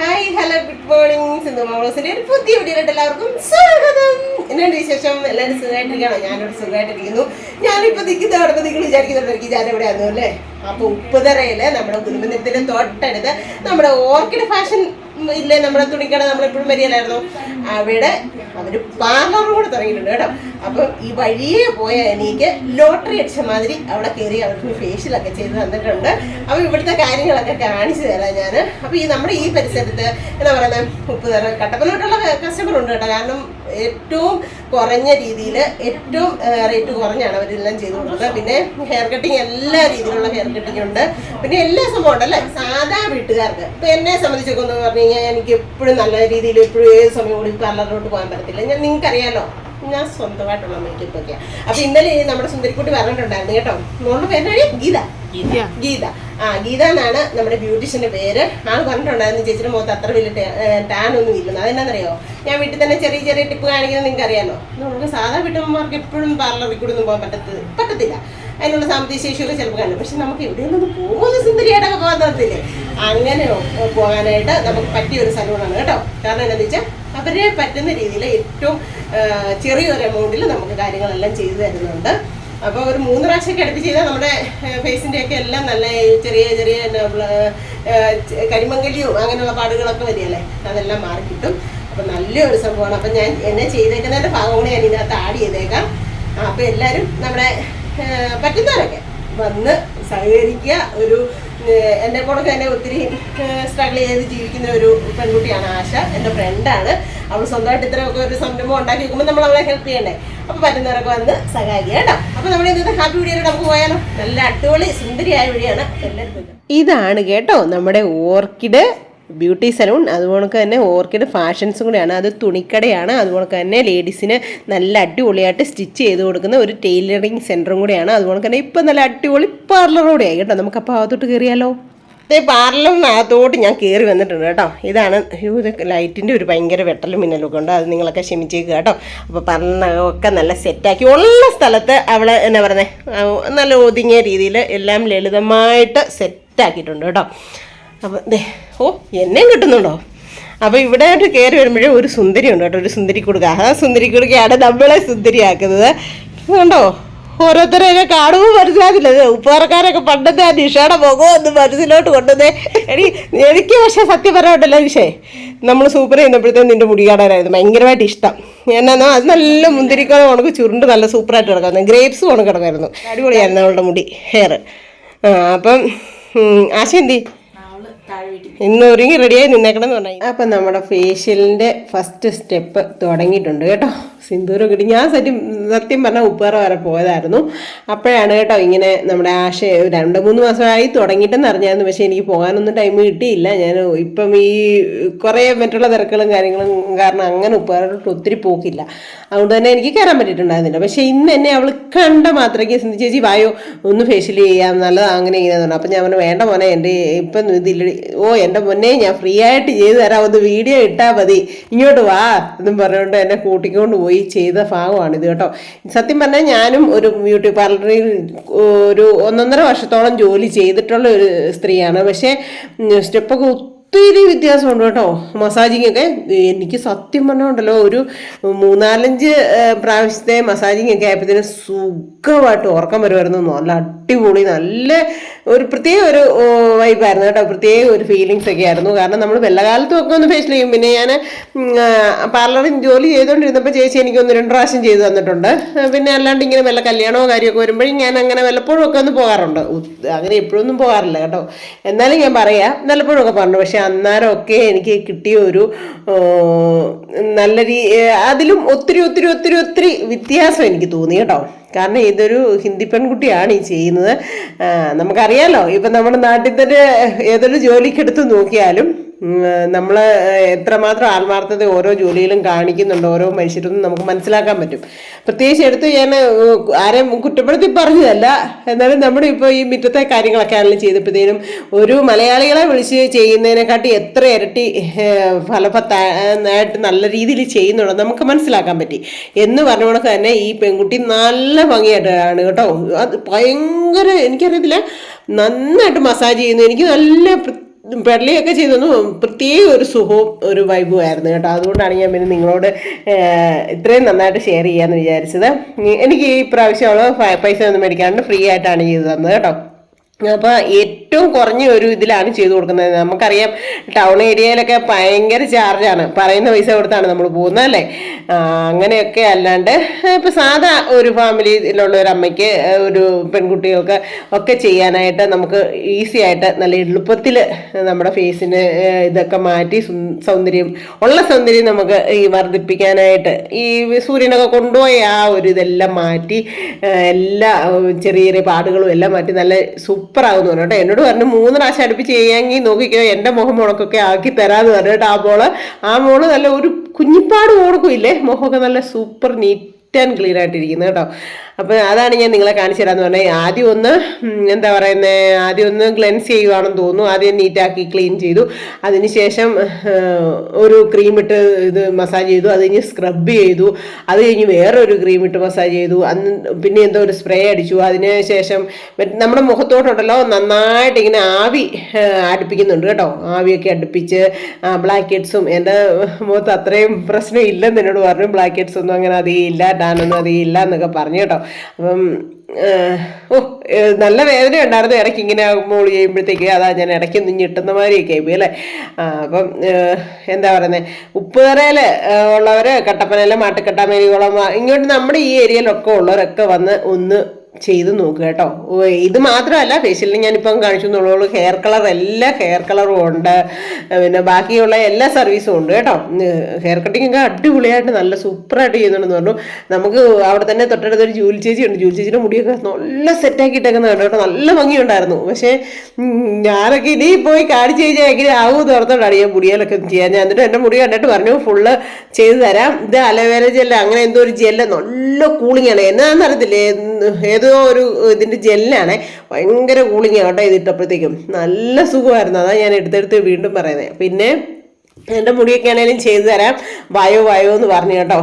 Hi hello good morning Sindhu മാമോസിന്റെ ഒരു പുതിയ വീഡിയോയിലോട്ട് എല്ലാവർക്കും സ്വാഗതം. എന്നാണ് വിശേഷം? എല്ലാവരും സുഖമായിട്ടിരിക്കണോ? ഞാനൊരു സുഖമായിട്ടിരിക്കുന്നു. ഞാനിപ്പോൾ നിൽക്കുന്ന അവിടെ നിങ്ങൾ വിചാരിക്കുന്നുണ്ടായിരിക്കും ഞാൻ എവിടെയായിരുന്നു അല്ലേ? അപ്പോൾ ഉപ്പുതറയില് നമ്മുടെ കുടുംബത്തിന്റെ തൊട്ടടുത്ത് നമ്മുടെ ഓർക്കിഡ് ഫാഷൻ ഇല്ലേ, നമ്മുടെ തുണിക്കട നമ്മളെപ്പോഴും വരികയല്ലായിരുന്നു, അവിടെ അവര് പാർലറും കൂടെ തുടങ്ങിയിട്ടുണ്ട് കേട്ടോ. അപ്പം ഈ വഴിയെ പോയ എനിക്ക് ലോട്ടറി അടിച്ച മാതിരി അവിടെ കയറി അവർക്ക് ഫേഷ്യലൊക്കെ ചെയ്ത് തന്നിട്ടുണ്ട്. അപ്പം ഇവിടുത്തെ കാര്യങ്ങളൊക്കെ കാണിച്ചു തരാം ഞാൻ. അപ്പം ഈ നമ്മുടെ ഈ പരിസരത്ത് എന്താ പറയുന്നത്, ഉപ്പുതറ കട്ടപ്പനോട്ടുള്ള കസ്റ്റമർ ഉണ്ട് കേട്ടോ. കാരണം ഏറ്റവും കുറഞ്ഞ രീതിയിൽ ഏറ്റവും റേറ്റ് കുറഞ്ഞാണ് അവരെല്ലാം ചെയ്ത് കൊടുക്കുന്നത്. പിന്നെ ഹെയർ കട്ടിങ് എല്ലാ രീതിയിലുള്ള ഹെയർ കട്ടിങ് ഉണ്ട്. പിന്നെ എല്ലാ സംഭവം ഉണ്ടല്ലേ സാധാ വീട്ടുകാർക്ക്. ഇപ്പം എന്നെ സംബന്ധിച്ചൊക്കെ ഒന്ന് പറഞ്ഞു കഴിഞ്ഞാൽ എനിക്ക് എപ്പോഴും നല്ല രീതിയിൽ എപ്പോഴും ഏത് സമയം കൂടി പാർലറിലോട്ട് പോകാൻ പറ്റത്തില്ല. നിങ്ങൾക്കറിയാലോ, ഞാൻ സ്വന്തമായിട്ടുള്ള മേക്കപ്പ് ഒക്കെയാണ്. അപ്പൊ ഇന്നലെ നമ്മുടെ സുന്ദരിക്കുട്ടി പറഞ്ഞിട്ടുണ്ടായിരുന്നു കേട്ടോ. മോളുടെ പേര് ഗീത. ഗീത എന്നാണ് നമ്മുടെ ബ്യൂട്ടീഷ്യന്റെ പേര്. ആള് പറഞ്ഞിട്ടുണ്ടായിരുന്നു ചേച്ചിയുടെ മുഖത്ത് അത്ര വലിയ ടാൻ ഒന്നും ഇല്ലെന്ന്. അതെന്നാന്നറിയോ, ഞാൻ വീട്ടിൽ തന്നെ ചെറിയ ചെറിയ ടിപ്പ് കാണിക്കുന്നത് നിങ്ങൾക്ക് അറിയാലോ. നമുക്ക് സാധാ വീട്ടമ്മമാർക്ക് എപ്പോഴും പാർലറിൽ കൂടി ഒന്നും പോകാൻ പറ്റത്തില്ല. അതിനുള്ള സാമ്പത്തിക ശേഷിയൊക്കെ ചിലപ്പോൾ കാണും. പക്ഷെ നമുക്ക് എവിടെയൊന്നും പോകുന്ന സുന്ദരിയായിട്ടൊക്കെ പോകാൻ തരത്തില്ലേ? അങ്ങനെ പോകാനായിട്ട് നമുക്ക് പറ്റിയൊരു സലൂണാണ് കേട്ടോ. കാരണം എന്താണെന്ന് വെച്ചാൽ അവരെ പറ്റുന്ന രീതിയിൽ ഏറ്റവും ചെറിയൊരു എമൗണ്ടിൽ നമുക്ക് കാര്യങ്ങളെല്ലാം ചെയ്തു തരുന്നുണ്ട്. അപ്പോൾ ഒരു 3 പ്രാവശ്യമൊക്കെ അടുത്ത് ചെയ്താൽ നമ്മുടെ ഫേസിൻ്റെയൊക്കെ എല്ലാം നല്ല ചെറിയ ചെറിയ കരിമങ്കലിയും അങ്ങനെയുള്ള പാടുകളൊക്കെ വരികയല്ലേ, അതെല്ലാം മാറി കിട്ടും. അപ്പം നല്ലൊരു സംഭവമാണ്. അപ്പം ഞാൻ എന്നെ ചെയ്തേക്കുന്നതിൻ്റെ ഭാഗം കൂടെ ഞാൻ ഇതിനകത്ത് ആഡ് ചെയ്തേക്കാം. അപ്പോൾ എല്ലാവരും നമ്മുടെ പറ്റുന്നവരൊക്കെ വന്ന് സഹകരിക്കുക. ഒരു എന്നെ കൂടെ തന്നെ ഒത്തിരി സ്ട്രഗിൾ ചെയ്ത് ജീവിക്കുന്ന ഒരു പെൺകുട്ടിയാണ് ആശ. എൻ്റെ ഫ്രണ്ടാണ്. അവൾ സ്വന്തമായിട്ട് ഇത്രയൊക്കെ ഒരു സംരംഭം ഉണ്ടാക്കി വെക്കുമ്പോൾ നമ്മൾ അവളെ ഹെൽപ്പ് ചെയ്യണ്ടേ. അപ്പോൾ പറ്റുന്നവരൊക്കെ വന്ന് സഹായിക്കുക കേട്ടോ. അപ്പോൾ നമ്മൾ ഇന്നത്തെ ഹാപ്പി വീഡിയോയിൽ നമുക്ക് പോയാലോ. നല്ല അടിപൊളി സുന്ദരിയായ വീഡിയോയാണ്. എല്ലാവരും ഇതാണ് കേട്ടോ നമ്മുടെ ഓർക്കിഡ് ബ്യൂട്ടി സലൂൺ. അതുപോലെ തന്നെ ഓർക്കിഡ് ഫാഷൻസും കൂടെയാണ്. അത് തുണിക്കടയാണ്. അതുപോലെ തന്നെ ലേഡീസിന് നല്ല അടിപൊളിയായിട്ട് സ്റ്റിച്ച് ചെയ്ത് കൊടുക്കുന്ന ഒരു ടൈലറിങ് സെൻറ്ററും കൂടെയാണ്. അതുപോലെ തന്നെ ഇപ്പം നല്ല അടിപൊളി പാർലറോടെ ആയി കേട്ടോ. നമുക്കപ്പോൾ അകത്തോട്ട് കയറിയാലോ. പാർലറിനകത്തോട്ട് ഞാൻ കയറി വന്നിട്ടുണ്ട് കേട്ടോ. ഇതാണ് ഇത് ലൈറ്റിൻ്റെ ഒരു ഭയങ്കര വെട്ടലും മിന്നലൊക്കെ ഉണ്ട്. അത് നിങ്ങളൊക്കെ ക്ഷമിച്ചേക്കുക കേട്ടോ. അപ്പോൾ പാർലറിനൊക്കെ നല്ല സെറ്റാക്കി ഉള്ള സ്ഥലത്ത് അവൾ എന്നാ പറയുന്നത് നല്ല ഒതുങ്ങിയ രീതിയിൽ എല്ലാം ലളിതമായിട്ട് സെറ്റാക്കിയിട്ടുണ്ട് കേട്ടോ. അപ്പം എന്നെയും കിട്ടുന്നുണ്ടോ? അപ്പോൾ ഇവിടെ കയറി വരുമ്പോഴേ ഒരു സുന്ദരി ഉണ്ട് കേട്ടോ. ഒരു സുന്ദരി കൊടുക്കുക. ആ സുന്ദരി കൊടുക്കുകയാണ് നമ്മളെ സുന്ദരിയാക്കുന്നത്. കണ്ടോ, ഓരോരുത്തരെയൊക്കെ കാണുമ്പോൾ മനസ്സിലാകില്ല. ഉപ്പാറക്കാരൊക്കെ പണ്ടത്തെ ആ നിഷയുടെ മുഖം ഒന്ന് മനസ്സിലോട്ട് കൊണ്ടുവന്നേ. എനിക്ക് പക്ഷേ സത്യം പറയാണ്ടല്ലോ നിഷേ, നമ്മൾ സൂപ്പർ ചെയ്യുന്നപ്പോഴത്തേക്കും നിൻ്റെ മുടി കാണാനായിരുന്നു ഭയങ്കരമായിട്ട് ഇഷ്ടം. എന്നാന്നോ അത് നല്ല മുന്തിരിക്കോളം ഉണക്ക് ചുരുണ്ട് നല്ല സൂപ്പറായിട്ട് കിടക്കായിരുന്നു. ഗ്രേപ്സ് ഉണക്ക് കിടക്കായിരുന്നു. അടിപൊളിയായിരുന്നു അവളുടെ മുടി ഹെയർ. അപ്പം ആശ എന്തി ഇന്ന് ഒരുങ്ങി റെഡിയായി നിന്നേക്കണം എന്ന് പറഞ്ഞു. അപ്പം നമ്മുടെ ഫേഷ്യലിൻ്റെ ഫസ്റ്റ് സ്റ്റെപ്പ് തുടങ്ങിയിട്ടുണ്ട് കേട്ടോ. സിന്ദൂരം കിട്ടി. ഞാൻ സത്യം പറഞ്ഞാൽ ഉപ്പേറ വരെ പോയതായിരുന്നു. അപ്പോഴാണ് കേട്ടോ ഇങ്ങനെ നമ്മുടെ ആശ 2-3 മാസമായി തുടങ്ങിയിട്ടെന്ന് അറിഞ്ഞായിരുന്നു. പക്ഷേ എനിക്ക് പോകാനൊന്നും ടൈം കിട്ടിയില്ല. ഞാൻ ഇപ്പം ഈ കുറേ മറ്റുള്ള തിരക്കുകളും കാര്യങ്ങളും കാരണം അങ്ങനെ ഉപ്പേറോട്ട് ഒത്തിരി പോക്കില്ല. അതുകൊണ്ട് തന്നെ എനിക്ക് കയറാൻ പറ്റിയിട്ടുണ്ടായിരുന്നില്ല. പക്ഷേ ഇന്ന് എന്നെ അവൾ കണ്ട മാത്രമേ സിന്ധു ചേച്ചി വായോ ഒന്ന് ഫേഷ്യൽ ചെയ്യാം നല്ലതാണ് അങ്ങനെ ഇങ്ങനെയാന്ന്. അപ്പം ഞാൻ പറഞ്ഞു വേണ്ട മോനെ, എൻ്റെ ഇപ്പം ഇതില്ല. എൻ്റെ മുന്നേ ഞാൻ ഫ്രീ ആയിട്ട് ചെയ്തു തരാം, ഒന്ന് വീഡിയോ ഇട്ടാൽ മതി, ഇങ്ങോട്ട് വാ എന്നും പറഞ്ഞുകൊണ്ട് എന്നെ കൂട്ടിക്കൊണ്ട് പോയി ചെയ്ത ഭാഗമാണിത് കേട്ടോ. സത്യം പറഞ്ഞാൽ ഞാനും ഒരു ബ്യൂട്ടി പാർലറിൽ ഒരു 1.5 വർഷത്തോളം ജോലി ചെയ്തിട്ടുള്ള ഒരു സ്ത്രീയാണ്. പക്ഷേ സ്റ്റെപ്പൊക്കെ ഒത്തിരി വ്യത്യാസമുണ്ട് കേട്ടോ. മസാജിങ് ഒക്കെ എനിക്ക് സത്യം പറഞ്ഞുകൊണ്ടല്ലോ ഒരു 3-4 പ്രാവശ്യത്തെ മസാജിങ് ഒക്കെ ആയപ്പോഴത്തേനും സുഖമായിട്ട് ഉറക്കം വരുമായിരുന്നു. നല്ല അടിപൊളി നല്ല ഒരു പ്രത്യേക ഒരു വൈബായിരുന്നു കേട്ടോ. പ്രത്യേക ഒരു ഫീലിങ്സ് ഒക്കെ ആയിരുന്നു. കാരണം നമ്മൾ വെള്ളകാലത്തും ഒക്കെ ഒന്ന് ഫേഷ്യൽ ചെയ്യും. പിന്നെ ഞാൻ പാർലറിൽ ജോലി ചെയ്തുകൊണ്ടിരുന്നപ്പോൾ ചേച്ചി എനിക്ക് 1-2 പ്രാവശ്യം ചെയ്ത് തന്നിട്ടുണ്ട്. പിന്നെ അല്ലാണ്ട് ഇങ്ങനെ വല്ല കല്യാണമോ കാര്യമൊക്കെ വരുമ്പോഴും ഞാൻ അങ്ങനെ വല്ലപ്പോഴും ഒക്കെ ഒന്ന് പോകാറുണ്ട്. അങ്ങനെ എപ്പോഴൊന്നും പോകാറില്ല കേട്ടോ. എന്നാലും ഞാൻ പറയാം വല്ലപ്പോഴും ഒക്കെ പറഞ്ഞു. പക്ഷെ അന്നേരമൊക്കെ എനിക്ക് കിട്ടിയ ഒരു നല്ല അതിലും ഒത്തിരി ഒത്തിരി ഒത്തിരി ഒത്തിരി വ്യത്യാസം എനിക്ക് തോന്നി കേട്ടോ. കാരണം ഇതൊരു ഹിന്ദി പെൺകുട്ടിയാണ് ഈ ചെയ്യുന്നത്. നമുക്കറിയാലോ, ഇപ്പം നമ്മുടെ നാട്ടിൽ തന്നെ ഏതൊരു ജോലിക്കെടുത്ത് നോക്കിയാലും നമ്മൾ എത്രമാത്രം ആത്മാർത്ഥത ഓരോ ജോലിയിലും കാണിക്കുന്നുണ്ട് ഓരോ മനുഷ്യരൊന്നും നമുക്ക് മനസ്സിലാക്കാൻ പറ്റും. പ്രത്യേകിച്ച് എടുത്ത് ഞാൻ ആരെയും കുറ്റപ്പെടുത്തി പറഞ്ഞതല്ല. എന്നാലും നമ്മുടെ ഇപ്പോൾ ഈ മുറ്റത്തെ കാര്യങ്ങളൊക്കെ ആണെങ്കിലും ചെയ്തപ്പോഴത്തേനും ഒരു മലയാളികളെ വിളിച്ച് ചെയ്യുന്നതിനെക്കാട്ടി എത്ര ഇരട്ടി ഫലവത്തായിട്ട് നല്ല രീതിയിൽ ചെയ്യുന്നുണ്ട് നമുക്ക് മനസ്സിലാക്കാൻ പറ്റി. എന്ന് പറഞ്ഞുകൊണ്ട് തന്നെ ഈ പെൺകുട്ടി നല്ല ഭംഗിയായിട്ടാണ് കേട്ടോ. അത് ഭയങ്കര എനിക്കറിയത്തില്ല, നന്നായിട്ട് മസാജ് ചെയ്യുന്നു. എനിക്ക് നല്ല പെടലിയൊക്കെ ചെയ്തൊന്നു പ്രത്യേക ഒരു സുഖവും ഒരു വൈബും ആയിരുന്നു കേട്ടോ. അതുകൊണ്ടാണ് ഞാൻ പിന്നെ നിങ്ങളോട് ഇത്രയും നന്നായിട്ട് ഷെയർ ചെയ്യാമെന്ന് വിചാരിച്ചത്. എനിക്ക് ഈ പ്രാവശ്യം അവള് പൈസ ഒന്നും മേടിക്കാണ്ട് ഫ്രീ ആയിട്ടാണ് ചെയ്തു തന്നത് കേട്ടോ. അപ്പോൾ ഏറ്റവും കുറഞ്ഞ ഒരു ഇതിലാണ് ചെയ്തു കൊടുക്കുന്നത്. നമുക്കറിയാം ടൗൺ ഏരിയയിലൊക്കെ ഭയങ്കര ചാർജാണ്, പറയുന്ന പൈസ കൊടുത്താണ് നമ്മൾ പോകുന്നത് അല്ലേ. അങ്ങനെയൊക്കെ അല്ലാണ്ട് ഇപ്പം സാധാ ഒരു ഫാമിലിയിലുള്ള ഒരു അമ്മയ്ക്ക് ഒരു പെൺകുട്ടികൾക്ക് ഒക്കെ ചെയ്യാനായിട്ട് നമുക്ക് ഈസി ആയിട്ട് നല്ല എളുപ്പത്തിൽ നമ്മുടെ ഫേസിന് ഇതൊക്കെ മാറ്റി ഉള്ള സൗന്ദര്യം നമുക്ക് ഈ വർദ്ധിപ്പിക്കാനായിട്ട് ഈ സൂര്യനൊക്കെ കൊണ്ടുപോയി ആ ഒരു ഇതെല്ലാം മാറ്റി എല്ലാ ചെറിയ ചെറിയ പാടുകളും എല്ലാം മാറ്റി നല്ല സൂപ്പറാകുന്നു പറഞ്ഞു കേട്ടോ. എന്നോട് പറഞ്ഞു 3 പ്രാവശ്യം അടുപ്പിച്ച് ചെയ്യാമെങ്കിൽ നോക്കിക്കോ എൻ്റെ മുഖം മുളക്കൊക്കെ ആക്കി തരാമെന്ന് പറഞ്ഞു കേട്ടോ. ആ മോള് നല്ല ഒരു കുഞ്ഞിപ്പാട് മോളക്കും ഇല്ലേ, മുഖമൊക്കെ നല്ല സൂപ്പർ നീറ്റ് ആൻഡ് ക്ലീൻ ആയിട്ടിരിക്കുന്നത് കേട്ടോ. അപ്പോൾ അതാണ് ഞാൻ നിങ്ങളെ കാണിച്ചു തരാമെന്ന് പറഞ്ഞാൽ ആദ്യം ഒന്ന് എന്താ പറയുന്നത്, ആദ്യം ഒന്ന് ക്ലെൻസ് ചെയ്യുവാണെന്ന് തോന്നുന്നു. ആദ്യം നീറ്റാക്കി ക്ലീൻ ചെയ്തു, അതിനുശേഷം ഒരു ക്രീം ഇട്ട് ഇത് മസാജ് ചെയ്തു, അത് കഴിഞ്ഞ് സ്ക്രബ് ചെയ്തു, അത് കഴിഞ്ഞ് വേറൊരു ക്രീം ഇട്ട് മസാജ് ചെയ്തു, പിന്നെ എന്തോ ഒരു സ്പ്രേ അടിച്ചു. അതിന് ശേഷം നമ്മുടെ മുഖത്തോട്ടുണ്ടല്ലോ നന്നായിട്ട് ഇങ്ങനെ ആവി അടുപ്പിക്കുന്നുണ്ട് കേട്ടോ. ആവിയൊക്കെ അടുപ്പിച്ച് ബ്ലാക്ക് ഹെഡ്സും എൻ്റെ മുഖത്ത് അത്രയും പ്രശ്നം ഇല്ലെന്ന് എന്നോട് പറഞ്ഞു. ബ്ലാക്ക് ഹെഡ്സ് ഒന്നും അങ്ങനെ അധികം ഇല്ല, ടാനൊന്നും അധികം ഇല്ല എന്നൊക്കെ പറഞ്ഞു കേട്ടോ. അപ്പം നല്ല വേദന ഉണ്ടായിരുന്നു ഇടയ്ക്ക് ഇങ്ങനെ മോള് ചെയ്യുമ്പോഴത്തേക്ക്. അതാ ഞാൻ ഇടയ്ക്കൊന്നും ഞെട്ടുന്ന മാതിരിയൊക്കെ ആയിപ്പോയി അല്ലേ. അപ്പം എന്താ പറയുന്നത്, ഉപ്പുതറയിൽ ഉള്ളവർ, കട്ടപ്പനയിലെ മാട്ടുക്കട്ടാമേരികുളം, ഇങ്ങോട്ട് നമ്മുടെ ഈ ഏരിയയിലൊക്കെ ഉള്ളവരൊക്കെ വന്ന് ഒന്ന് ചെയ്ത് നോക്കുക കേട്ടോ. ഇത് മാത്രമല്ല, ഫേഷ്യലിന് ഞാനിപ്പം കാണിച്ചു എന്നുള്ളൂ. ഹെയർ കളർ, എല്ലാ ഹെയർ കളറും ഉണ്ട്, പിന്നെ ബാക്കിയുള്ള എല്ലാ സർവീസും ഉണ്ട് കേട്ടോ. ഹെയർ കട്ടിങ് ഒക്കെ അടിപൊളിയായിട്ട് നല്ല സൂപ്പറായിട്ട് ചെയ്യുന്നുണ്ടെന്ന് പറഞ്ഞു. നമുക്ക് അവിടെ തന്നെ തൊട്ടടുത്തൊരു ജൂലി ചേച്ചി ഉണ്ട്. ജൂലി ചേച്ചിയുടെ മുടിയൊക്കെ നല്ല സെറ്റാക്കിയിട്ടേക്കുന്നത് കേട്ടോ. നല്ല ഭംഗിയുണ്ടായിരുന്നു. പക്ഷേ ഞാനൊക്കെ ഇനി പോയി കാണിച്ചു കഴിഞ്ഞാൽ എങ്ങനെ ആവുമെന്ന് ഓർത്തോണ്ടാണ് ഞാൻ മുടിയാലൊക്കെ ചെയ്യാൻ. ഞാൻ എന്നിട്ട് എൻ്റെ മുടി കണ്ടിട്ട് പറഞ്ഞു ഫുള്ള് ചെയ്ത് തരാം. ഇത് അലോവേര ജെല്ല, അങ്ങനെ എന്തോ ഒരു ജെല്ല്, നല്ല കൂളിംഗ് ആണ്. എന്നാന്ന് അറിയത്തില്ലേ, ഏതോ ഒരു ഇതിൻ്റെ ജെല്ലാണ്, ഭയങ്കര കൂളിംഗ് കേട്ടോ. ഇതിട്ടപ്പോഴത്തേക്കും നല്ല സുഖമായിരുന്നു. അതാണ് ഞാൻ എടുത്തെടുത്ത് വീണ്ടും പറയുന്നത്. പിന്നെ എൻ്റെ മുടിയൊക്കെ ആണെങ്കിലും ചെയ്തു തരാം, വായോ എന്ന് പറഞ്ഞു കേട്ടോ,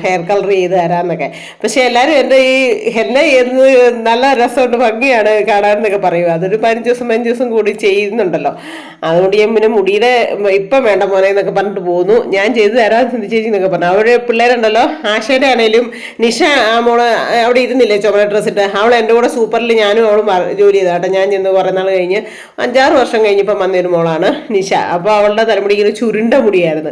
ഹെയർ കളർ ചെയ്ത് തരാമെന്നൊക്കെ. പക്ഷെ എല്ലാവരും എൻ്റെ ഈ എന്നെ എന്ന് നല്ല രസമുണ്ട്, ഭംഗിയാണ് കാണാനെന്നൊക്കെ പറയുക. അതൊരു 15 ദിവസം കൂടി ചെയ്യുന്നുണ്ടല്ലോ. അതുകൊണ്ട് ഞാൻ പിന്നെ മുടിയുടെ ഇപ്പം വേണ്ട മോനെ എന്നൊക്കെ പറഞ്ഞിട്ട് പോകുന്നു. ഞാൻ ചെയ്തു തരാം ചേച്ചി എന്നൊക്കെ പറഞ്ഞു. അവിടെ പിള്ളേരുണ്ടല്ലോ, ആശയുടെ ആണെങ്കിലും നിഷ, ആ മോള് അവിടെ ഇരുന്നില്ലേ ചുമന്ന ഡ്രസ്സ് ഇട്ട്, അവൾ എൻ്റെ കൂടെ സൂപ്പറിൽ ഞാനും അവളും ജോലി ചെയ്ത കേട്ടോ. ഞാൻ ചെന്ന് കുറേ നാൾ കഴിഞ്ഞ് 5-6 വർഷം കഴിഞ്ഞപ്പം വന്നൊരു മോളാണ് നിഷ. അപ്പോൾ അവളുടെ തലമുടിക്ക് ചുരുണ്ട മുടിയായിരുന്നു.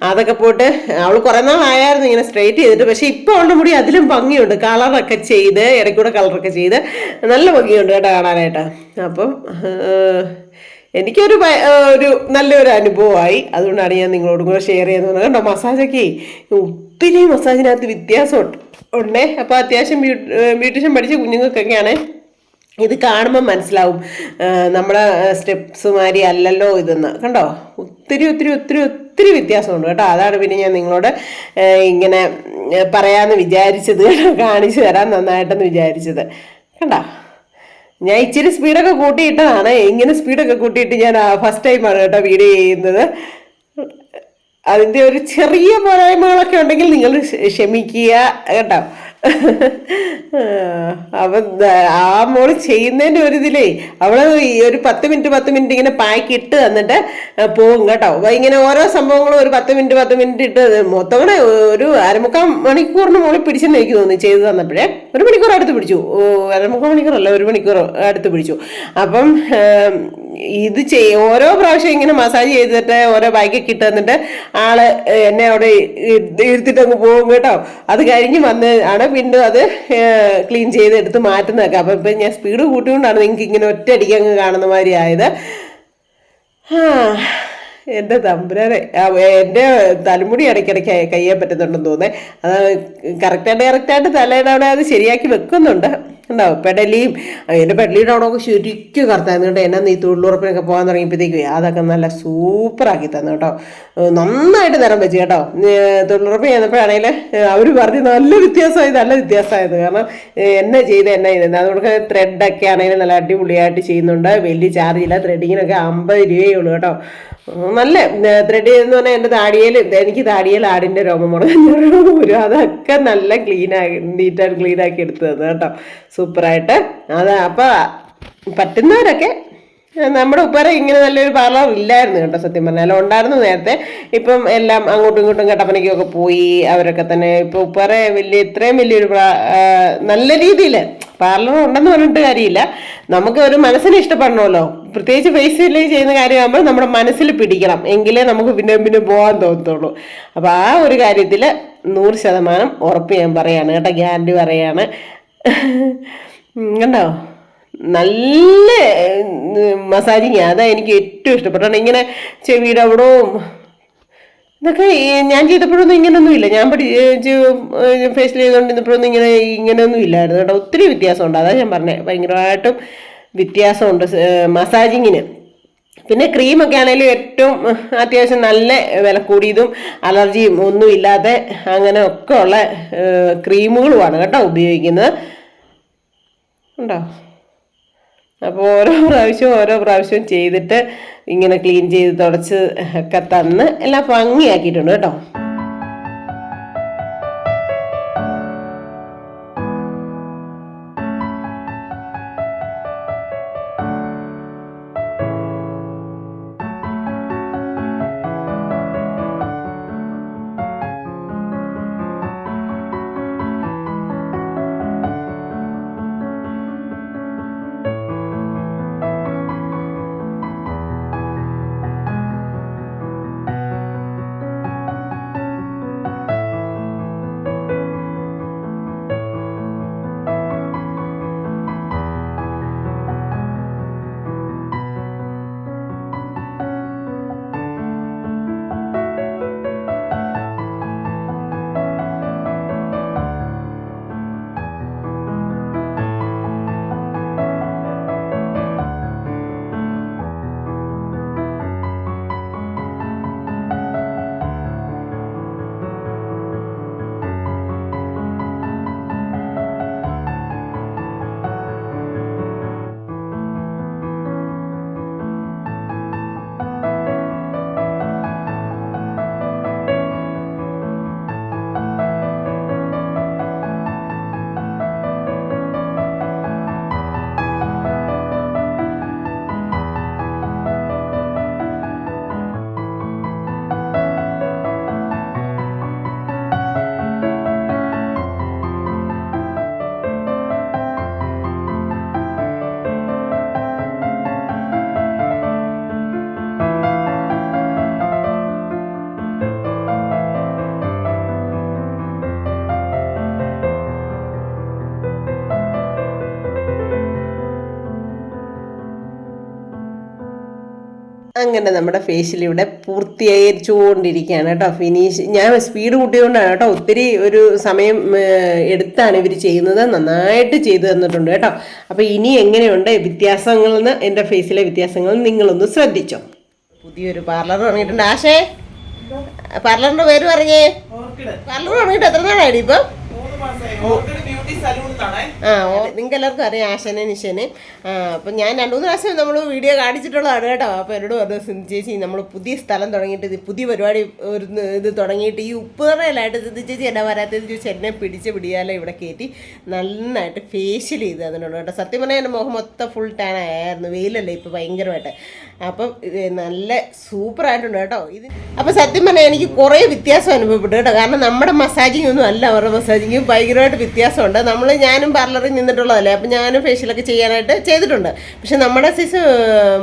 അതൊക്കെ പോയിട്ട് അവൾ കുറേ നാളായിരുന്നു ഇങ്ങനെ സ്ട്രെയിറ്റ് ചെയ്തിട്ട്. പക്ഷെ ഇപ്പോൾ അവളുടെ മുടി അതിലും ഭംഗിയുണ്ട്, കളറൊക്കെ ചെയ്ത്, ഇടയ്ക്കൂടെ കളറൊക്കെ ചെയ്ത് നല്ല ഭംഗിയുണ്ട് കേട്ടോ കാണാനായിട്ട്. അപ്പം എനിക്കൊരു നല്ലൊരു അനുഭവമായി. അതുകൊണ്ടാണ് ഞാൻ നിങ്ങളോടും കൂടെ ഷെയർ ചെയ്യുന്നത് കേട്ടോ. മസാജൊക്കെ ഒത്തിരി മസാജിനകത്ത് വ്യത്യാസമുണ്ട് ഉണ്ടേ. അപ്പോൾ അത്യാവശ്യം ബ്യൂട്ടീഷ്യൻ പഠിച്ച കുഞ്ഞുങ്ങൾക്കൊക്കെയാണ് ഇത് കാണുമ്പോൾ മനസ്സിലാവും നമ്മുടെ സ്റ്റെപ്സ് മാതിരി അല്ലല്ലോ ഇതെന്ന്. കണ്ടോ, ഒത്തിരി വ്യത്യാസമുണ്ട് കേട്ടോ. അതാണ് പിന്നെ ഞാൻ നിങ്ങളോട് ഇങ്ങനെ പറയാമെന്ന് വിചാരിച്ചത്, കാണിച്ചു തരാൻ നന്നായിട്ടെന്ന് വിചാരിച്ചത്. കണ്ടോ, ഞാൻ ഇച്ചിരി സ്പീഡൊക്കെ കൂട്ടിയിട്ടതാണ്. ഇങ്ങനെ സ്പീഡൊക്കെ കൂട്ടിയിട്ട് ഞാൻ ഫസ്റ്റ് ടൈമാണ് കേട്ടോ വീഡിയോ ചെയ്യുന്നത്. അതിൻ്റെ ഒരു ചെറിയ പോരായ്മകളൊക്കെ ഉണ്ടെങ്കിൽ നിങ്ങൾ ക്ഷമിക്കുക കേട്ടോ. അപ്പം ആ മോള് ചെയ്യുന്നതിൻ്റെ ഒരു ഇതിലേ അവള് ഒരു 10 മിനിറ്റ് ഇങ്ങനെ പാക്ക് ഇട്ട് തന്നിട്ട് പോകും കേട്ടോ. ഇങ്ങനെ ഓരോ സംഭവങ്ങളും ഒരു 10 മിനിറ്റ് ഇട്ട് മൊത്തം കൂടെ ഒരു 1/4 മണിക്കൂറിന് മോളിൽ പിടിച്ചെന്ന് എനിക്ക് തോന്നി ചെയ്ത് തന്നപ്പോഴേ. 1 മണിക്കൂർ അടുത്ത് പിടിച്ചു, 1/4 മണിക്കൂറല്ല, 1 മണിക്കൂർ അടുത്ത് പിടിച്ചു. അപ്പം ഇത് ഓരോ പ്രാവശ്യം ഇങ്ങനെ മസാജ് ചെയ്തിട്ട് ഓരോ ബാഗൊക്കെ ഇട്ട് തന്നിട്ട് ആള് എന്നെ അവിടെ ഇരുത്തിട്ട് അങ്ങ് പോകും കേട്ടോ. അത് കഴിഞ്ഞ് വന്ന് ആണ് പിന്നെ അത് ക്ലീൻ ചെയ്ത് എടുത്ത് മാറ്റുന്നതൊക്കെ. അപ്പം ഇപ്പം ഞാൻ സ്പീഡ് കൂട്ടിക്കൊണ്ടാണ് നിങ്ങൾക്ക് ഇങ്ങനെ ഒറ്റയടിക്ക് അങ്ങ് കാണുന്ന മാതിരി ആയത്. എൻ്റെ തമ്പുരാനെ, എൻ്റെ തലമുടി ഇടയ്ക്കിടയ്ക്ക് കയ്യാൻ പറ്റുന്നുണ്ടെന്ന് തോന്നേ. അത് കറക്റ്റായിട്ട് തലയുടെ അവിടെ അത് ശരിയാക്കി വെക്കുന്നുണ്ട്. ഉണ്ടാവും പെടലിയും, എൻ്റെ പെടലിയുടെ അവിടെ ഒക്കെ ശരിക്കും കറുത്തായിരുന്നു കേട്ടോ. എന്നാ ഈ തൊഴിലുറപ്പിനൊക്കെ പോകാൻ തുടങ്ങിയപ്പോഴത്തേക്ക് അതൊക്കെ നല്ല സൂപ്പറാക്കി തന്നു കേട്ടോ. നന്നായിട്ട് നിറം വെച്ച് കേട്ടോ. തൊഴിലുറപ്പ് ചെയ്യുന്നപ്പോഴാണെങ്കിൽ അവർ പറഞ്ഞ് നല്ല വ്യത്യാസമായത്. കാരണം എന്നെ ചെയ്ത് അതുകൊണ്ട് ത്രെഡൊക്കെ ആണെങ്കിലും നല്ല അടിപൊളിയായിട്ട് ചെയ്യുന്നുണ്ട്. വലിയ ചാർജില്ല. ത്രെഡിങ്ങിനൊക്കെ 50 രൂപയേ ഉള്ളൂ കേട്ടോ. നല്ല ത്രെഡ് എന്ന് പറഞ്ഞാൽ എൻ്റെ എനിക്ക് താടിയിൽ ആടിൻ്റെ രോമം വരും. അതൊക്കെ നല്ല നീറ്റായിട്ട് ക്ലീനാക്കി എടുത്തു തന്നു കേട്ടോ, സൂപ്പറായിട്ട്. അപ്പം പറ്റുന്നവരൊക്കെ നമ്മുടെ ഉപ്പര ഇങ്ങനെ നല്ലൊരു പാർലർ ഇല്ലായിരുന്നു കേട്ടോ, സത്യം പറഞ്ഞാൽ. ഉണ്ടായിരുന്നു നേരത്തെ, ഇപ്പം എല്ലാം അങ്ങോട്ടും ഇങ്ങോട്ടും കട്ടപ്പനയ്ക്കൊക്കെ പോയി. അവരൊക്കെ തന്നെ ഇപ്പൊ ഉപ്പര ഇത്രയും വലിയൊരു നല്ല രീതിയിൽ പാർലർ ഉണ്ടെന്ന് പറഞ്ഞിട്ട് കാര്യമില്ല. നമുക്ക് ഒരു മനസ്സിന് ഇഷ്ടപ്പെടണമല്ലോ, പ്രത്യേകിച്ച് ഫേസിൽ ചെയ്യുന്ന കാര്യമാകുമ്പോൾ നമ്മുടെ മനസ്സിൽ പിടിക്കണം, എങ്കിലേ നമുക്ക് പിന്നെ പിന്നെ പോകാൻ തോന്നത്തുള്ളൂ. അപ്പൊ ആ ഒരു കാര്യത്തിൽ 100% ഉറപ്പ് ഞാൻ പറയാണ് കേട്ടോ, ഗ്യാരണ്ടി പറയാണ്. കണ്ടോ, നല്ല മസാജിങ്, അതാ എനിക്ക് ഏറ്റവും ഇഷ്ടപ്പെട്ടു. ഇങ്ങനെ ചെവിയുടെ അവിടവും ഇതൊക്കെ ഞാൻ ചെയ്തപ്പോഴൊന്നും ഇങ്ങനെയൊന്നും ഇല്ല. ഞാൻ ഫേഷ്യൽ ചെയ്തുകൊണ്ടിരുന്നപ്പോഴൊന്നും ഇങ്ങനെയൊന്നും ഇല്ലായിരുന്നു കേട്ടോ. ഒത്തിരി വ്യത്യാസമുണ്ട്, അതാ ഞാൻ പറഞ്ഞത്, ഭയങ്കരമായിട്ടും വ്യത്യാസമുണ്ട് മസാജിങ്ങിന്. പിന്നെ ക്രീമൊക്കെ ആണെങ്കിലും ഏറ്റവും അത്യാവശ്യം നല്ല വില കൂടിയതും അലർജിയും ഒന്നും ഇല്ലാതെ അങ്ങനെ ഒക്കെ ഉള്ള ക്രീമുകളുമാണ് കേട്ടോ ഉപയോഗിക്കുന്നത്. ഉണ്ടോ? അപ്പോൾ ഓരോ പ്രാവശ്യവും ചെയ്തിട്ട് ഇങ്ങനെ ക്ലീൻ ചെയ്ത് തുടച്ച് ഒക്കെ തന്ന് എല്ലാം ഭംഗിയാക്കിയിട്ടുണ്ട് കേട്ടോ. അങ്ങനെ നമ്മുടെ ഫേഷ്യൽ ഇവിടെ പൂർത്തീകരിച്ചുകൊണ്ടിരിക്കുകയാണ് കേട്ടോ. ഞാൻ സ്പീഡ് കൂട്ടിയതുകൊണ്ടാണ് കേട്ടോ, ഒത്തിരി ഒരു സമയം എടുത്താണ് ഇവർ ചെയ്യുന്നത്. നന്നായിട്ട് ചെയ്തു തന്നിട്ടുണ്ട് കേട്ടോ. അപ്പോൾ ഇനി എങ്ങനെയുണ്ട് വ്യത്യാസങ്ങളെന്ന്, എൻ്റെ ഫേസിലെ വ്യത്യാസങ്ങൾ നിങ്ങളൊന്ന് ശ്രദ്ധിച്ചോ. പുതിയൊരു പാർലർ തുടങ്ങിയിട്ടുണ്ട്. ആശേ, പാർലറിന്റെ പേര് പറഞ്ഞേ. പാർലർ തുടങ്ങിയിട്ട് എത്ര നാളായി ഇപ്പം? നിങ്ങൾക്ക് എല്ലാവർക്കും അറിയാം ആശനെ നിശനെ. അപ്പം ഞാൻ 2-3 പ്രാവശ്യം നമ്മൾ വീഡിയോ കാണിച്ചിട്ടുള്ളതാണ് കേട്ടോ. അപ്പോൾ എന്നോട് പറഞ്ഞു, സിന്ധു ചേച്ചി നമ്മൾ പുതിയ സ്ഥലം തുടങ്ങിയിട്ട് പുതിയ പരിപാടി ഒരു ഇത് തുടങ്ങിയിട്ട് ഈ ഉപ്പുകറയിലായിട്ട് സിന്ധു ചേച്ചി എന്നാ വരാത്തത് ചോദിച്ചാൽ എന്നെ പിടിയാലോ ഇവിടെ കയറ്റി നന്നായിട്ട് ഫേഷ്യൽ ചെയ്ത് തന്നിട്ടുണ്ട് കേട്ടോ. സത്യം പറഞ്ഞാൽ എൻ്റെ മുഖം മൊത്തം ഫുൾ ടാൻ ആയിരുന്നു, വെയിലല്ലേ ഇപ്പോൾ ഭയങ്കരമായിട്ട്. അപ്പം നല്ല സൂപ്പറായിട്ടുണ്ട് കേട്ടോ ഇത്. അപ്പം സത്യം പറഞ്ഞാൽ എനിക്ക് കുറേ വ്യത്യാസം അനുഭവപ്പെട്ടു കേട്ടോ. കാരണം നമ്മുടെ മസാജിങ് ഒന്നും അല്ല അവരുടെ മസാജിങ്, ഭയങ്കരമായിട്ട് വ്യത്യാസമുണ്ട്. ഞാനും പാർലറിൽ നിന്നിട്ടുള്ളതല്ലേ, അപ്പം ഞാനും ഫേഷ്യലൊക്കെ ചെയ്യാനായിട്ട് ചെയ്തിട്ടുണ്ട്. പക്ഷെ നമ്മുടെ സൈസ്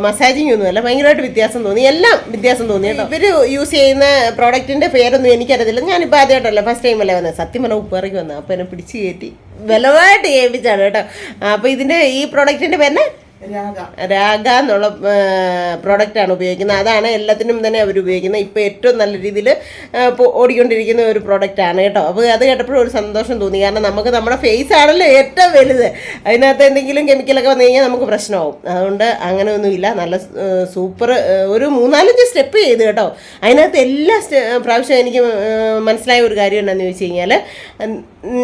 മസാജിങ് ഒന്നും അല്ല, ഭയങ്കരമായിട്ട് വ്യത്യാസം തോന്നി, എല്ലാം വ്യത്യാസം തോന്നി കേട്ടോ. ഇവർ യൂസ് ചെയ്യുന്ന പ്രോഡക്റ്റിൻ്റെ പേരൊന്നും എനിക്കറിയത്തില്ല. ഞാനിപ്പോൾ ആദ്യമായിട്ടല്ല, ഫസ്റ്റ് ടൈമല്ലേ വന്നത്. സത്യം പറഞ്ഞാൽ ഉപ്പറയ്ക്ക് വന്നത്, അപ്പോൾ എന്നെ പിടിച്ച് കയറ്റി ബലമായിട്ട് ഏൽപ്പിച്ചാണ് കേട്ടോ. അപ്പോൾ ഇതിൻ്റെ ഈ പ്രോഡക്റ്റിൻ്റെ പേരിന് രാഗ എന്നുള്ള പ്രോഡക്റ്റാണ് ഉപയോഗിക്കുന്നത്. അതാണ് എല്ലാത്തിനും തന്നെ അവർ ഉപയോഗിക്കുന്നത്. ഇപ്പോൾ ഏറ്റവും നല്ല രീതിയിൽ ഓടിക്കൊണ്ടിരിക്കുന്ന ഒരു പ്രോഡക്റ്റാണ് കേട്ടോ. അപ്പോൾ അത് കേട്ടപ്പോഴും ഒരു സന്തോഷം തോന്നി. കാരണം നമുക്ക് നമ്മുടെ ഫേസ് ആണല്ലോ ഏറ്റവും വലുത്. അതിനകത്ത് എന്തെങ്കിലും കെമിക്കലൊക്കെ വന്നു കഴിഞ്ഞാൽ നമുക്ക് പ്രശ്നമാവും. അതുകൊണ്ട് അങ്ങനെയൊന്നുമില്ല, നല്ല സൂപ്പർ ഒരു 3-4 സ്റ്റെപ്പ് ചെയ്ത് കേട്ടോ. അതിനകത്ത് എല്ലാ പ്രാവശ്യം എനിക്ക് മനസ്സിലായ ഒരു കാര്യം എന്താണെന്ന് ചോദിച്ചു കഴിഞ്ഞാൽ,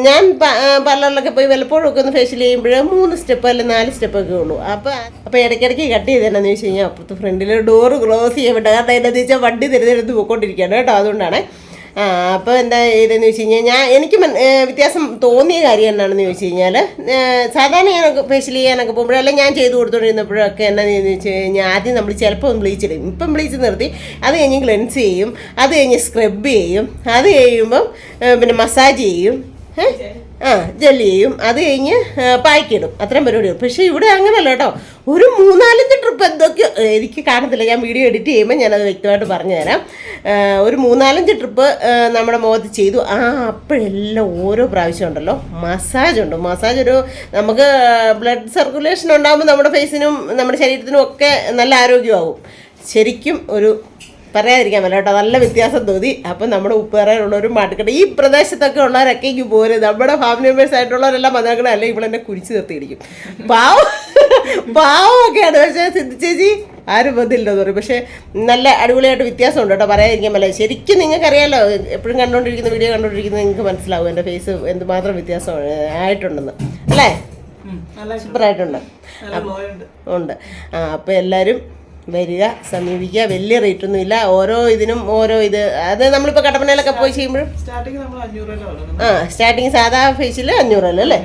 ഞാൻ പാർലറിലൊക്കെ പോയി വല്ലപ്പോഴും ഒക്കെ ഒന്ന് ഫേഷ്യൽ ചെയ്യുമ്പോൾ 3 സ്റ്റെപ്പ് അല്ലെങ്കിൽ 4 സ്റ്റെപ്പൊക്കെ ഉള്ളൂ. അപ്പോൾ ഇടയ്ക്കിടയ്ക്ക് കട്ട് ചെയ്ത് എന്നാന്ന് ചോദിച്ചു കഴിഞ്ഞാൽ അപ്പുറത്ത് ഫ്രണ്ടിൽ ഡോറ് ക്ലോസ് ചെയ്യാൻ പറ്റുക. കാരണം എന്താണെന്ന് വെച്ചാൽ വണ്ടി തിരഞ്ഞെടുത്ത് പോയിക്കൊണ്ടിരിക്കുകയാണ് കേട്ടോ. അതുകൊണ്ടാണ്. അപ്പോൾ എന്താ ഇതെന്ന് വെച്ച് കഴിഞ്ഞാൽ എനിക്ക് വ്യത്യാസം തോന്നിയ കാര്യം എന്നാണെന്ന് ചോദിച്ചു കഴിഞ്ഞാൽ സാധാരണ ഞാനൊക്കെ ഫേഷ്യൽ ചെയ്യാനൊക്കെ പോകുമ്പോഴും അല്ലെങ്കിൽ ഞാൻ ചെയ്ത് കൊടുത്തുകൊണ്ടിരുന്നപ്പോഴൊക്കെ എന്നാന്ന് വെച്ച് കഴിഞ്ഞാൽ ആദ്യം നമ്മൾ ചിലപ്പോൾ ഒന്ന് ബ്ലീച്ച് ഇടും. ഇപ്പം ബ്ലീച്ച് നിർത്തി അത് കഴിഞ്ഞ് ക്ലെൻസ് ചെയ്യും, അത് കഴിഞ്ഞ് സ്ക്രബ് ചെയ്യും, അത് കഴിയുമ്പം പിന്നെ മസാജ് ചെയ്യും, ജെല്ലി ചെയ്യും, അത് കഴിഞ്ഞ് പായ്ക്കിടും, അത്രയും പരിപാടിയും. പക്ഷേ ഇവിടെ അങ്ങനെയല്ല കേട്ടോ, ഒരു 3-4 ട്രിപ്പ് എന്തൊക്കെയോ എനിക്ക് കാണത്തില്ല, ഞാൻ വീഡിയോ എഡിറ്റ് ചെയ്യുമ്പോൾ ഞാനത് വ്യക്തമായിട്ട് പറഞ്ഞുതരാം. ഒരു 3-4 ട്രിപ്പ് നമ്മുടെ മുഖത്ത് ചെയ്തു. അപ്പോഴെല്ലാം ഓരോ പ്രാവശ്യം ഉണ്ടല്ലോ മസാജ് ഉണ്ട്. മസാജ് ഒരു നമുക്ക് ബ്ലഡ് സർക്കുലേഷൻ ഉണ്ടാകുമ്പോൾ നമ്മുടെ ഫേസിനും നമ്മുടെ ശരീരത്തിനും ഒക്കെ നല്ല ആരോഗ്യമാകും. ശരിക്കും ഒരു പറയാതിരിക്കാൻ പറ്റില്ല കേട്ടോ, നല്ല വ്യത്യാസം തോന്നി. അപ്പം നമ്മുടെ ഉപ്പേറയിലുള്ളവരും മാട്ടിക്കട്ടെ ഈ പ്രദേശത്തൊക്കെ ഉള്ളവരൊക്കെ എനിക്ക് പോരും, നമ്മുടെ ഫാമിലി മെമ്പേഴ്സ് ആയിട്ടുള്ളവരെല്ലാം മതാക്കളെ അല്ലെങ്കിൽ ഇവളെന്നെ കുരിച്ച് നിർത്തിയിരിക്കും. പാവമൊക്കെയാണ്. പക്ഷേ സിദ്ധിച്ചേച്ചി ആരും ബന്ധമില്ലെന്ന് പറയും. പക്ഷേ നല്ല അടിപൊളിയായിട്ട് വ്യത്യാസമുണ്ട് കേട്ടോ, പറയാതിരിക്കാൻ പറ്റില്ല. ശരിക്കും നിങ്ങൾക്കറിയാമല്ലോ, എപ്പോഴും കണ്ടുകൊണ്ടിരിക്കുന്ന വീഡിയോ കണ്ടുകൊണ്ടിരിക്കുന്നത് നിങ്ങൾക്ക് മനസ്സിലാവും എൻ്റെ ഫേസ് എന്തുമാത്രം വ്യത്യാസം ആയിട്ടുണ്ടെന്ന് അല്ലേ. സൂപ്പറായിട്ടുണ്ട് ഉണ്ട്. അപ്പോൾ എല്ലാവരും വരിക, സമീപിക്കുക. വലിയ റേറ്റൊന്നും ഇല്ല, ഓരോ ഇതിനും ഓരോ ഇത്. അത് നമ്മളിപ്പോൾ കട്ടപ്പനയിലൊക്കെ പോയി ചെയ്യുമ്പോഴും സ്റ്റാർട്ടിങ് സാധാ ഫേഷ്യൽ 500 അല്ലേ.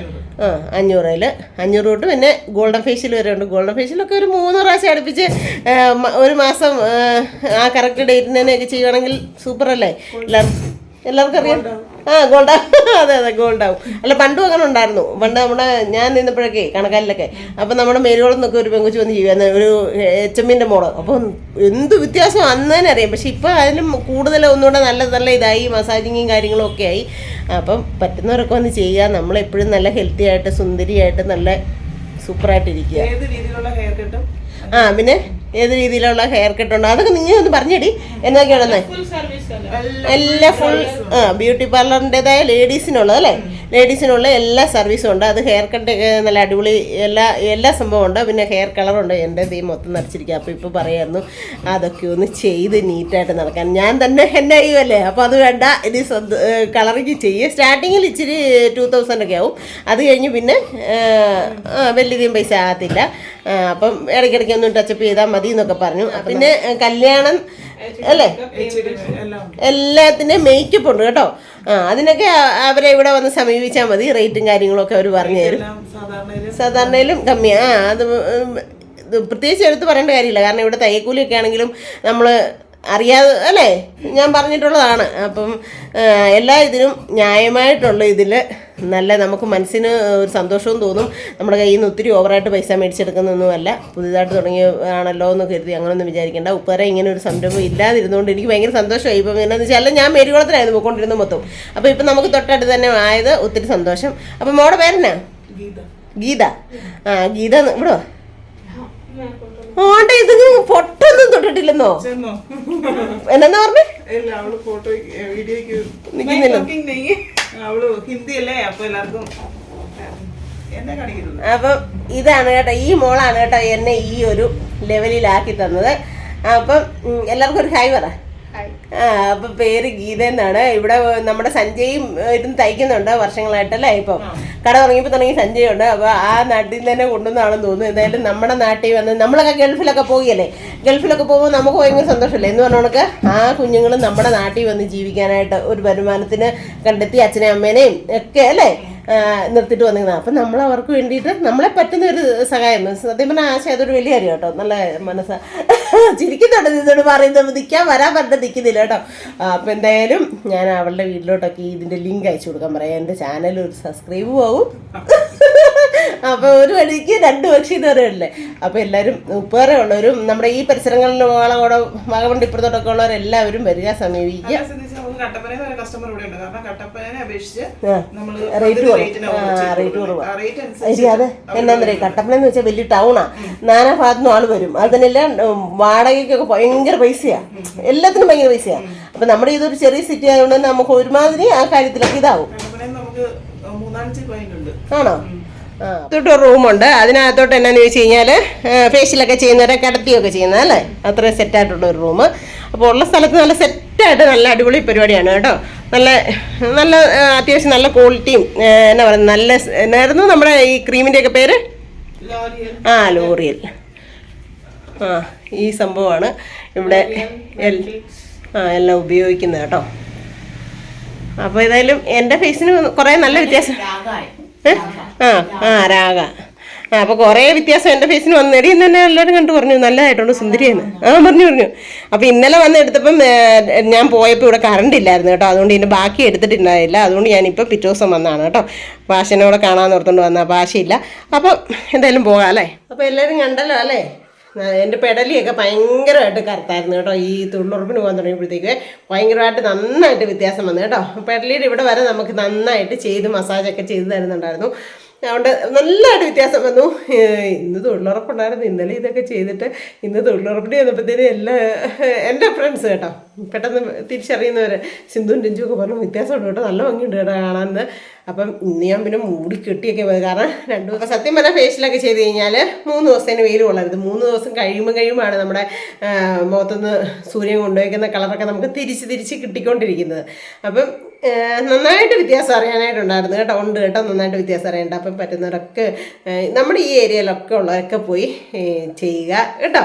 500 തൊട്ട് പിന്നെ ഗോൾഡൻ ഫേഷ്യൽ വരെ ഉണ്ട്. ഗോൾഡൻ ഫേഷ്യലൊക്കെ ഒരു 3 പ്രാവശ്യം അടുപ്പിച്ച് ഒരു മാസം ആ കറക്റ്റ് ഡേറ്റിന് തന്നെയൊക്കെ ചെയ്യുകയാണെങ്കിൽ സൂപ്പറല്ലേ. എല്ലാവർക്കും അറിയാം. ഗോൾഡാവും. അതെ ഗോൾഡാവും. അല്ല പണ്ടും അങ്ങനെ ഉണ്ടായിരുന്നു. പണ്ട് നമ്മുടെ ഞാൻ നിന്നപ്പോഴൊക്കെ കണക്കാലിലൊക്കെ അപ്പം നമ്മുടെ മേലുകളിൽ നിന്നൊക്കെ ഒരു പെങ്കുച്ച് വന്ന് ചെയ്യുക, ഒരു HMന്റെ മോള്. അപ്പോൾ എന്ത് വ്യത്യാസം അന്ന് തന്നെ അറിയാം. പക്ഷെ ഇപ്പം അതിലും കൂടുതൽ ഒന്നുകൂടെ നല്ല ഇതായി, മസാജിങ്ങും കാര്യങ്ങളും ഒക്കെ ആയി. അപ്പം പറ്റുന്നവരൊക്കെ വന്ന് ചെയ്യുക. നമ്മളെപ്പോഴും നല്ല ഹെൽത്തി ആയിട്ട് സുന്ദരിയായിട്ട് നല്ല സൂപ്പറായിട്ടിരിക്കുക. പിന്നെ ഏത് രീതിയിലുള്ള ഹെയർ കട്ടുണ്ടോ അതൊക്കെ നിങ്ങൾ ഒന്ന് പറഞ്ഞേടി, എന്തൊക്കെയാണെന്ന്. എല്ലാം ഫുൾ ബ്യൂട്ടി പാർലറിൻ്റെതായ ലേഡീസിനുള്ളത് അല്ലേ, ലേഡീസിനുള്ള എല്ലാ സർവീസും ഉണ്ട്. അത് ഹെയർ കട്ട് നല്ല അടിപൊളി എല്ലാ സംഭവം ഉണ്ട്. പിന്നെ ഹെയർ കളറുണ്ട്. എൻ്റെ തീ മൊത്തം നിറച്ചിരിക്കുക. അപ്പോൾ ഇപ്പോൾ പറയായിരുന്നു അതൊക്കെ ഒന്ന് ചെയ്ത് നീറ്റായിട്ട് നടക്കാൻ. ഞാൻ തന്നെ എന്നെ ചെയ്യുമല്ലേ, അപ്പോൾ അത് വേണ്ട, ഇനി കളറിങ് ചെയ്യുക. സ്റ്റാർട്ടിങ്ങിൽ ഇച്ചിരി 2000 ഒക്കെ ആവും. അത് കഴിഞ്ഞ് പിന്നെ വലിയധികം പൈസ ആകത്തില്ല. അപ്പം ഇടയ്ക്കിടയ്ക്ക് ഒന്ന് ടച്ചപ്പ് ചെയ്താൽ മതി എന്നൊക്കെ പറഞ്ഞു. പിന്നെ കല്യാണം അല്ലേ, എല്ലാത്തിൻ്റെയും മേക്കപ്പ് ഉണ്ട് കേട്ടോ. അതിനൊക്കെ അവരെ ഇവിടെ വന്ന് സമീപിച്ചാൽ മതി. റേറ്റും കാര്യങ്ങളൊക്കെ അവർ പറഞ്ഞു തരും. സാധാരണയിലും കമ്മിയാണ്. അത് പ്രത്യേകിച്ച് എടുത്ത് പറയേണ്ട കാര്യമില്ല. കാരണം ഇവിടെ തയ്യക്കൂലിയൊക്കെ ആണെങ്കിലും നമ്മൾ അറിയാതെ അല്ലേ, ഞാൻ പറഞ്ഞിട്ടുള്ളതാണ്. അപ്പം എല്ലാ ഇതിനും ന്യായമായിട്ടുള്ള ഇതിൽ നല്ല നമുക്ക് മനസ്സിന് ഒരു സന്തോഷവും തോന്നും. നമ്മുടെ കയ്യിൽ നിന്ന് ഒത്തിരി ഓവറായിട്ട് പൈസ മേടിച്ചെടുക്കുന്നൊന്നുമല്ല. പുതിയതായിട്ട് തുടങ്ങിയതാണല്ലോ എന്ന് കരുതി അങ്ങനെയൊന്നും വിചാരിക്കേണ്ട. ഉപ്പേറ ഇങ്ങനെ ഒരു സംരംഭം ഇല്ലാതിരുന്നുകൊണ്ട് എനിക്ക് ഭയങ്കര സന്തോഷമായി. ഇപ്പം എന്താണെന്ന് വെച്ചാൽ ഞാൻ മേരികുളത്തിനായിരുന്നു പോയിക്കൊണ്ടിരുന്നത് മൊത്തം. അപ്പോൾ ഇപ്പം നമുക്ക് തൊട്ടടുത്ത് തന്നെ ആയത് ഒത്തിരി സന്തോഷം. അപ്പം മോടെ പേരെന്നാ? ഗീത. ഗീത ഇവിടെ ഓണ്ട ഇത് പൊട്ടൊന്നും തൊട്ടിട്ടില്ലെന്നോ? എന്നാ പറഞ്ഞേ? അപ്പം ഇതാണ് കേട്ടോ, ഈ മോളാണ് കേട്ടോ എന്നെ ഈ ഒരു ലെവലിലാക്കി തന്നത്. അപ്പം എല്ലാവർക്കും ഒരു ഹായ് പറ. അപ്പം പേര് ഗീത എന്നാണ്. ഇവിടെ നമ്മുടെ സഞ്ജയും ഇരുന്ന് തയ്ക്കുന്നുണ്ട് വർഷങ്ങളായിട്ടല്ലേ. ഇപ്പം കട തുടങ്ങി സഞ്ജയുണ്ട്. അപ്പോൾ ആ നാട്ടിൽ നിന്ന് തന്നെ കൊണ്ടുവന്നാണെന്ന് തോന്നുന്നു. എന്തായാലും നമ്മുടെ നാട്ടിൽ വന്ന് നമ്മളൊക്കെ ഗൾഫിലൊക്കെ പോവുകയല്ലേ, ഗൾഫിലൊക്കെ പോകുമ്പോൾ നമുക്ക് ഭയങ്കര സന്തോഷമല്ലേ എന്ന് പറഞ്ഞോണക്ക് ആ കുഞ്ഞുങ്ങൾ നമ്മുടെ നാട്ടിൽ വന്ന് ജീവിക്കാനായിട്ട് ഒരു വരുമാനത്തിന് കണ്ടെത്തി അച്ഛനെയും അമ്മേനെയും ഒക്കെ അല്ലേ നിർത്തിയിട്ട് വന്നിരുന്നത്. അപ്പം നമ്മൾ അവർക്ക് വേണ്ടിയിട്ട് നമ്മളെ പറ്റുന്ന ഒരു സഹായം. സത്യം പറഞ്ഞാൽ ആശ അതൊരു വലിയ കാര്യം കേട്ടോ. നല്ല മനസ്സാ ചിരിക്കുന്നുണ്ട് നിന്നോട് പറയുന്നത്. നിൽക്കാൻ വരാൻ പറഞ്ഞിട്ട് നിൽക്കുന്നില്ല കേട്ടോ. അപ്പം എന്തായാലും ഞാൻ അവളുടെ വീട്ടിലോട്ടൊക്കെ ഇതിൻ്റെ ലിങ്ക് അയച്ചു കൊടുക്കാൻ പറയാം. എൻ്റെ ചാനൽ ഒരു സബ്സ്ക്രൈബ് പോകും. അപ്പോൾ ഒരു വഴിക്ക് 2 പക്ഷി എന്ന് പറയുമല്ലേ. അപ്പോൾ എല്ലാവരും ഉപ്പേറെ ഉള്ളവരും നമ്മുടെ ഈ പരിസരങ്ങളിൽ വാഗമൺ ഇപ്പുറത്തോട്ടൊക്കെ ഉള്ളവരെല്ലാവരും വരിക, സമീപിക്കുക. റേറ്റ് കുറവാ. അതെ എന്നാന്നറിയാം, കട്ടപ്പന വെച്ചാൽ വലിയ ടൗണാ. നാനാ ഭാഗത്തുനിന്നും ആള് വരും. അതിനെല്ലാം വാടകയ്ക്കൊക്കെ ഭയങ്കര പൈസയാണ്, എല്ലാത്തിനും ഭയങ്കര പൈസയാണ്. അപ്പൊ നമ്മുടെ ഇതൊരു ചെറിയ സിറ്റി ആയതുകൊണ്ട് നമുക്ക് ഒരുമാതിരി ആ കാര്യത്തിലൊക്കെ ഇതാവും. ആണോ? തൊട്ട് റൂമുണ്ട്. അതിനകത്തോട്ട് എന്നാന്ന് ചോദിച്ചു കഴിഞ്ഞാൽ ഫേഷ്യലൊക്കെ ചെയ്യുന്നവരെ കിടത്തിയൊക്കെ ചെയ്യുന്നത് അല്ലേ, അത്ര സെറ്റായിട്ടുള്ള ഒരു റൂം. അപ്പോൾ ഉള്ള സ്ഥലത്ത് നല്ല സെറ്റായിട്ട് നല്ല അടിപൊളി പരിപാടിയാണ് കേട്ടോ. നല്ല അത്യാവശ്യം നല്ല ക്വാളിറ്റിയും എന്നാ പറയുക, നല്ല എന്നായിരുന്നു നമ്മുടെ ഈ ക്രീമിൻ്റെയൊക്കെ പേര്? ലോറിയൽ. ഈ സംഭവമാണ് ഇവിടെ എല്ലാം ഉപയോഗിക്കുന്നത് കേട്ടോ. അപ്പോൾ ഏതായാലും എൻ്റെ ഫേസിന് കുറേ നല്ല വ്യത്യാസം. രാഗ. അപ്പോൾ കുറേ വ്യത്യാസം എൻ്റെ ഫേസിന് വന്നേടി എന്ന് തന്നെ എല്ലാവരും കണ്ടു പറഞ്ഞു നല്ലതായിട്ടുണ്ട് സുന്ദരിയെന്ന്. പറഞ്ഞു. അപ്പോൾ ഇന്നലെ വന്ന് എടുത്തപ്പം ഞാൻ പോയപ്പോൾ ഇവിടെ കറണ്ട് ഇല്ലായിരുന്നു കേട്ടോ, അതുകൊണ്ട് ഇതിൻ്റെ ബാക്കി എടുത്തിട്ടുണ്ടായില്ല. അതുകൊണ്ട് ഞാനിപ്പോൾ പിറ്റേ ദിവസം വന്നതാണ് കേട്ടോ, പാശനോടെ കാണാമെന്ന് ഓർത്തുകൊണ്ട് വന്നാൽ പാശയില്ല. അപ്പം എന്തായാലും പോകാം അല്ലേ. അപ്പോൾ എല്ലാവരും കണ്ടല്ലോ അല്ലേ, എൻ്റെ പെടലിയൊക്കെ ഭയങ്കരമായിട്ട് കറുത്തായിരുന്നു കേട്ടോ. ഈ തൊഴിലുറപ്പിന് പോകാൻ തുടങ്ങിയപ്പോഴത്തേക്ക് ഭയങ്കരമായിട്ട് നന്നായിട്ട് വ്യത്യാസം വന്നു കേട്ടോ. പെടലിയുടെ ഇവിടെ വരെ നമുക്ക് നന്നായിട്ട് ചെയ്ത് മസാജൊക്കെ ചെയ്ത് തരുന്നുണ്ടായിരുന്നു. അതുകൊണ്ട് നല്ലതായിട്ട് വ്യത്യാസം വന്നു. ഇന്ന് തൊഴിലുറപ്പുണ്ടായിരുന്നു, ഇന്നലെ ഇതൊക്കെ ചെയ്തിട്ട് ഇന്ന് തൊഴിലുറപ്പിന് ചെന്നപ്പോഴത്തേനും എൻ്റെ ഫ്രണ്ട്സ് കേട്ടോ പെട്ടെന്ന് തിരിച്ചറിയുന്നവർ സിന്ധുവും രഞ്ജുവൊക്കെ പറഞ്ഞു വ്യത്യാസമുണ്ട് കേട്ടോ, നല്ല ഭംഗിയുണ്ട് കേട്ടോ കാണാമെന്ന്. അപ്പം ഇന്ന് ഞാൻ പിന്നെ മൂടി കെട്ടിയൊക്കെ പോയത്, കാരണം 2 ദിവസം സത്യം പറഞ്ഞാൽ ഫേഷ്യലൊക്കെ ചെയ്ത് കഴിഞ്ഞാൽ 3 ദിവസത്തിന് വെയിൽ കൊള്ളരുത്. 3 ദിവസം കഴിയുമ്പോഴാണ് നമ്മുടെ മുഖത്തുനിന്ന് സൂര്യൻ കൊണ്ടുവയ്ക്കുന്ന കളറൊക്കെ നമുക്ക് തിരിച്ച് കിട്ടിക്കൊണ്ടിരിക്കുന്നത്. അപ്പം നന്നായിട്ട് വ്യത്യാസം അറിയാനായിട്ടുണ്ടായിരുന്നു കേട്ടോ, ഉണ്ട് കേട്ടോ, നന്നായിട്ട് വ്യത്യാസം അറിയാനുണ്ട്. അപ്പം പറ്റുന്നവരൊക്കെ നമ്മുടെ ഈ ഏരിയയിലൊക്കെ ഉള്ളവരൊക്കെ പോയി ചെയ്യുക കേട്ടോ.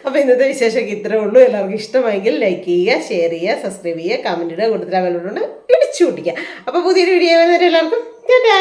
അപ്പോൾ ഇന്നത്തെ വിശേഷമൊക്കെ ഇത്രേ ഉള്ളൂ. എല്ലാവർക്കും ഇഷ്ടമായെങ്കിൽ ലൈക്ക് ചെയ്യുക, ഷെയർ ചെയ്യുക, സബ്സ്ക്രൈബ് ചെയ്യുക, കമൻറ്റ് ഇടുക, കൊടുത്തിട്ട് അവരോട് ഇടിച്ചു കൂട്ടിക്കുക. അപ്പോൾ പുതിയൊരു വീഡിയോ വരുന്നവരെ എല്ലാവർക്കും ടാറ്റാ.